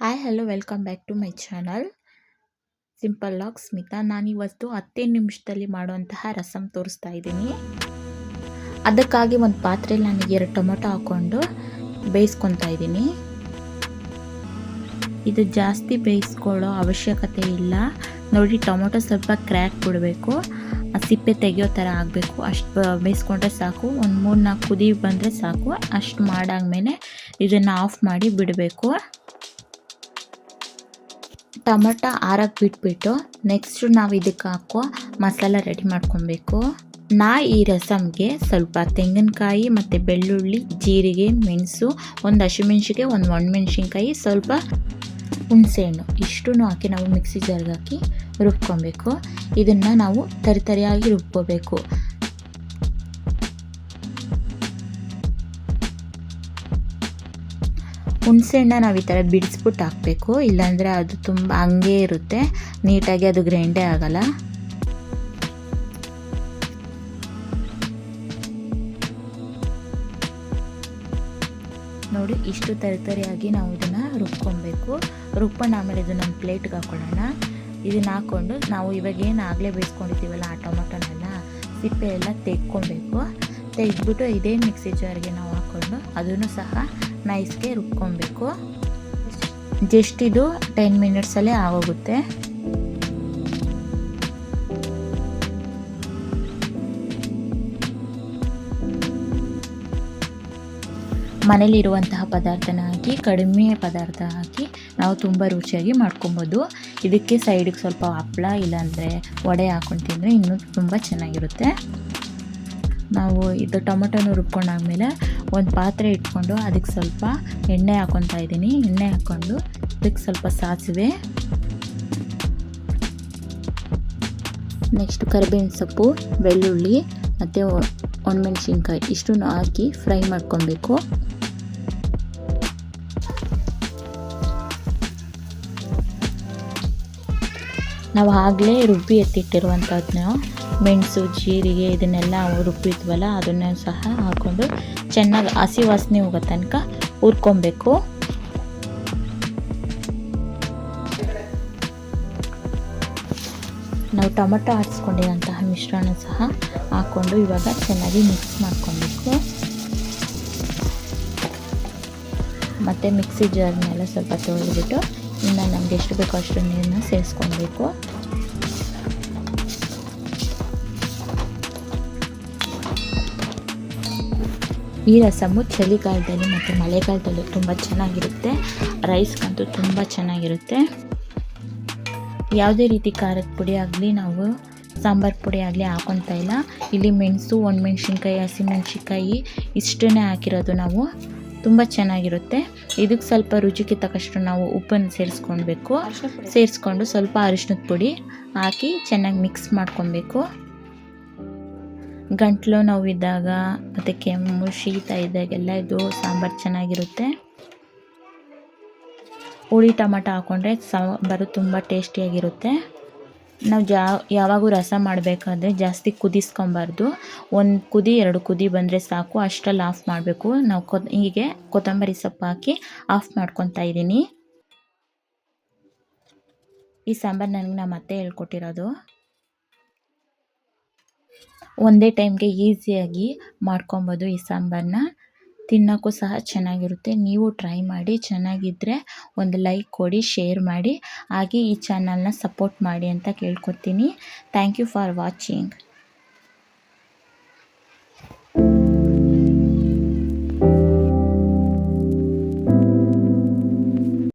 Hi hello welcome back to my channel simple log Smita. ನಾನಿವತ್ತು 10 ನಿಮಿಷದಲ್ಲಿ ಮಾಡುವಂತಹ ರಸಮ್ ತೋರಿಸ್ತಾ ಇದ್ದೀನಿ. ಅದಕ್ಕಾಗಿ ಒಂದು ಪಾತ್ರೆಯಲ್ಲಿ ನಾನು 2 ಟೊಮೊಟೊ ಹಾಕ್ಕೊಂಡು ಬೇಯಿಸ್ಕೊತಾ ಇದ್ದೀನಿ. ಇದು ಜಾಸ್ತಿ ಬೇಯಿಸ್ಕೊಳ್ಳೋ ಅವಶ್ಯಕತೆ ಇಲ್ಲ. ನೋಡಿ, ಟೊಮೊಟೊ ಸ್ವಲ್ಪ ಕ್ರ್ಯಾಕ್ ಬಿಡಬೇಕು, ಸಿಪ್ಪೆ ತೆಗೆಯೋ ಥರ ಆಗಬೇಕು. ಅಷ್ಟು ಬೇಯಿಸ್ಕೊಂಡ್ರೆ ಸಾಕು. ಒಂದು 3-4 ಕುದಿ ಬಂದರೆ ಸಾಕು. ಅಷ್ಟು ಮಾಡಾದ್ಮೇಲೆ ಇದನ್ನು ಆಫ್ ಮಾಡಿ ಬಿಡಬೇಕು. ಟೊಮೊಟೊ ಆರಕ್ಕೆ ಬಿಟ್ಬಿಟ್ಟು ನೆಕ್ಸ್ಟ್ ನಾವು ಇದಕ್ಕೆ ಹಾಕೋ ಮಸಾಲ ರೆಡಿ ಮಾಡ್ಕೊಬೇಕು. ಈ ರಸಮ್ಗೆ ಸ್ವಲ್ಪ ತೆಂಗಿನಕಾಯಿ ಮತ್ತು ಬೆಳ್ಳುಳ್ಳಿ, ಜೀರಿಗೆ, ಮೆಣಸು, ಒಂದು ಹಸಿಮೆಣ್ಸಿಗೆ, ಒಂದು ಒಣಮೆಣ್ಸಿನ್ಕಾಯಿ, ಸ್ವಲ್ಪ ಹುಣಸೆಹಣ್ಣು ಇಷ್ಟೂ ಹಾಕಿ ನಾವು ಮಿಕ್ಸಿ ಜಾರ್ಗೆ ಹಾಕಿ ರುಬ್ಕೊಬೇಕು. ಇದನ್ನು ನಾವು ತರಿಯಾಗಿ ರುಬ್ಕೋಬೇಕು. ಹುಣಸೆಹಣ್ಣ ನಾವು ಈ ಥರ ಬಿಡಿಸ್ಬಿಟ್ಟು ಹಾಕಬೇಕು, ಇಲ್ಲಾಂದರೆ ಅದು ತುಂಬ ಹಂಗೆ ಇರುತ್ತೆ, ನೀಟಾಗಿ ಅದು ಗ್ರೈಂಡೇ ಆಗಲ್ಲ. ನೋಡಿ, ಇಷ್ಟು ತರಿಯಾಗಿ ನಾವು ಇದನ್ನು ರುಬ್ಕೊಬೇಕು. ರುಬ್ಕೊಂಡು ಆಮೇಲೆ ಇದು ನಮ್ಮ ಪ್ಲೇಟ್ಗೆ ಹಾಕೊಳ್ಳೋಣ. ಇದನ್ನು ಹಾಕ್ಕೊಂಡು ನಾವು ಇವಾಗೇನು ಆಗಲೇ ಬೇಯಿಸ್ಕೊಂಡಿದ್ದೀವಲ್ಲ ಆ ಟೊಮೊಟೊನೆಲ್ಲ ಸಿಪ್ಪೆ ಎಲ್ಲ ತೆಗ್ಕೊಬೇಕು. ತೆಗೆದ್ಬಿಟ್ಟು ಇದೇ ಮಿಕ್ಸಿ ಜಾರ್ಗೆ ನಾವು ಹಾಕ್ಕೊಂಡು ಅದನ್ನು ಸಹ ನೈಸ್ಗೆ ರುಬ್ಕೊಬೇಕು. ಜಸ್ಟ್ ಇದು 10 ಮಿನಿಟ್ಸಲ್ಲೇ ಆಗೋಗುತ್ತೆ. ಮನೇಲಿರುವಂತಹ ಪದಾರ್ಥನ ಹಾಕಿ, ಕಡಿಮೆ ಪದಾರ್ಥ ಹಾಕಿ ನಾವು ತುಂಬ ರುಚಿಯಾಗಿ ಮಾಡ್ಕೊಬೋದು. ಇದಕ್ಕೆ ಸೈಡಿಗೆ ಸ್ವಲ್ಪ ಹಪ್ಪಳ ಇಲ್ಲಾಂದರೆ ವಡೆ ಹಾಕೊಂಡು ತಿಂದರೆ ಇನ್ನೂ ತುಂಬ ಚೆನ್ನಾಗಿರುತ್ತೆ. ನಾವು ಇದು ಟೊಮೊಟೊನ ರುಬ್ಕೊಂಡಾದ್ಮೇಲೆ ಒಂದು ಪಾತ್ರೆ ಇಟ್ಕೊಂಡು ಅದಕ್ಕೆ ಸ್ವಲ್ಪ ಎಣ್ಣೆ ಹಾಕ್ಕೊತಾ ಇದ್ದೀನಿ. ಎಣ್ಣೆ ಹಾಕ್ಕೊಂಡು ಅದಕ್ಕೆ ಸ್ವಲ್ಪ ಸಾಸಿವೆ, ನೆಕ್ಸ್ಟ್ ಕರಿಬೇವಿನ ಸೊಪ್ಪು, ಬೆಳ್ಳುಳ್ಳಿ ಮತ್ತು ಒಣಮೆಣ್ಸಿನ್ಕಾಯಿ ಇಷ್ಟನ್ನು ಹಾಕಿ ಫ್ರೈ ಮಾಡ್ಕೊಬೇಕು. ನಾವು ಆಗಲೇ ರುಬ್ಬಿ ಎತ್ತಿಟ್ಟಿರುವಂಥದ್ದನ್ನ ಮೆಣಸು, ಜೀರಿಗೆ ಇದನ್ನೆಲ್ಲ ರುಬ್ಬಿದ್ವಲ್ಲ ಅದನ್ನು ಸಹ ಹಾಕ್ಕೊಂಡು ಚೆನ್ನಾಗಿ ಹಸಿ ವಾಸನೆ ಹೋಗೋ ತನಕ ಹುರ್ಕೊಬೇಕು. ನಾವು ಟೊಮೊಟೊ ಆಡಿಸ್ಕೊಂಡಿರೋಂತಹ ಮಿಶ್ರಣ ಸಹ ಹಾಕ್ಕೊಂಡು ಇವಾಗ ಚೆನ್ನಾಗಿ ಮಿಕ್ಸ್ ಮಾಡ್ಕೊಬೇಕು. ಮತ್ತು ಮಿಕ್ಸಿ ಜಾರ್ನೆಲ್ಲ ಸ್ವಲ್ಪ ತೊಳೆದ್ಬಿಟ್ಟು ಇನ್ನು ನಮ್ಗೆ ಎಷ್ಟು ಬೇಕೋ ಅಷ್ಟು ನೀರನ್ನ ಸೇರಿಸ್ಕೊಬೇಕು. ಈ ರಸಮ್ಮು ಚಳಿಗಾಲದಲ್ಲಿ ಮತ್ತು ಮಳೆಗಾಲದಲ್ಲೂ ತುಂಬ ಚೆನ್ನಾಗಿರುತ್ತೆ. ರೈಸ್ಗಂತೂ ತುಂಬ ಚೆನ್ನಾಗಿರುತ್ತೆ. ಯಾವುದೇ ರೀತಿ ಖಾರದ ಪುಡಿ ಆಗಲಿ ನಾವು ಸಾಂಬಾರು ಪುಡಿ ಆಗಲಿ ಹಾಕೊತಾ ಇಲ್ಲ. ಇಲ್ಲಿ ಮೆಣಸು, ಒಣಮೆಣ್ಸಿನ್ಕಾಯಿ, ಹಸಿಮೆಣ್ಸಿನ್ಕಾಯಿ ಇಷ್ಟನ್ನೇ ಹಾಕಿರೋದು ನಾವು. ತುಂಬ ಚೆನ್ನಾಗಿರುತ್ತೆ. ಇದಕ್ಕೆ ಸ್ವಲ್ಪ ರುಚಿಗೆ ತಕ್ಕಷ್ಟು ನಾವು ಉಪ್ಪನ್ನು ಸೇರಿಸ್ಕೊಂಡು ಸ್ವಲ್ಪ ಅರಿಶಿನದ ಪುಡಿ ಹಾಕಿ ಚೆನ್ನಾಗಿ ಮಿಕ್ಸ್ ಮಾಡ್ಕೊಬೇಕು. ಗಂಟ್ಲು ನೋವಿದ್ದಾಗ ಮತ್ತು ಕೆಮ್ಮು, ಶೀತ ಇದ್ದಾಗೆಲ್ಲ ಇದು ಸಾಂಬಾರು ಚೆನ್ನಾಗಿರುತ್ತೆ. ಹುಳಿ ಟೊಮಟೊ ಹಾಕ್ಕೊಂಡ್ರೆ ಸಾಂಬಾರು ತುಂಬ ಟೇಸ್ಟಿಯಾಗಿರುತ್ತೆ. ನಾವು ಯಾವಾಗೂ ರಸ ಮಾಡಬೇಕಾದ್ರೆ ಜಾಸ್ತಿ ಕುದಿಸ್ಕೊಬಾರ್ದು. 1 ಕುದಿ 2 ಕುದಿ ಬಂದರೆ ಸಾಕು, ಅಷ್ಟರಲ್ಲಿ ಆಫ್ ಮಾಡಬೇಕು. ನಾವು ಹೀಗೆ ಕೊತ್ತಂಬರಿ ಸೊಪ್ಪು ಹಾಕಿ ಆಫ್ ಮಾಡ್ಕೊತಾ ಇದ್ದೀನಿ. ಈ ಸಾಂಬಾರು ನನಗೆ ನಮ್ಮ ಅತ್ತೆ ಹೇಳ್ಕೊಟ್ಟಿರೋದು. ಒಂದೇ ಟೈಮ್ಗೆ ಈಸಿಯಾಗಿ ಮಾಡ್ಕೊಬೋದು ಈ ಸಾಂಬಾರನ್ನ. ತಿನ್ನೋಕ್ಕೂ ಸಹ ಚೆನ್ನಾಗಿರುತ್ತೆ. ನೀವು ಟ್ರೈ ಮಾಡಿ. ಚೆನ್ನಾಗಿದ್ದರೆ ಒಂದು ಲೈಕ್ ಕೊಡಿ, ಶೇರ್ ಮಾಡಿ, ಹಾಗೆ ಈ ಚಾನಲ್ನ ಸಪೋರ್ಟ್ ಮಾಡಿ ಅಂತ ಕೇಳ್ಕೊತೀನಿ. Thank you for watching.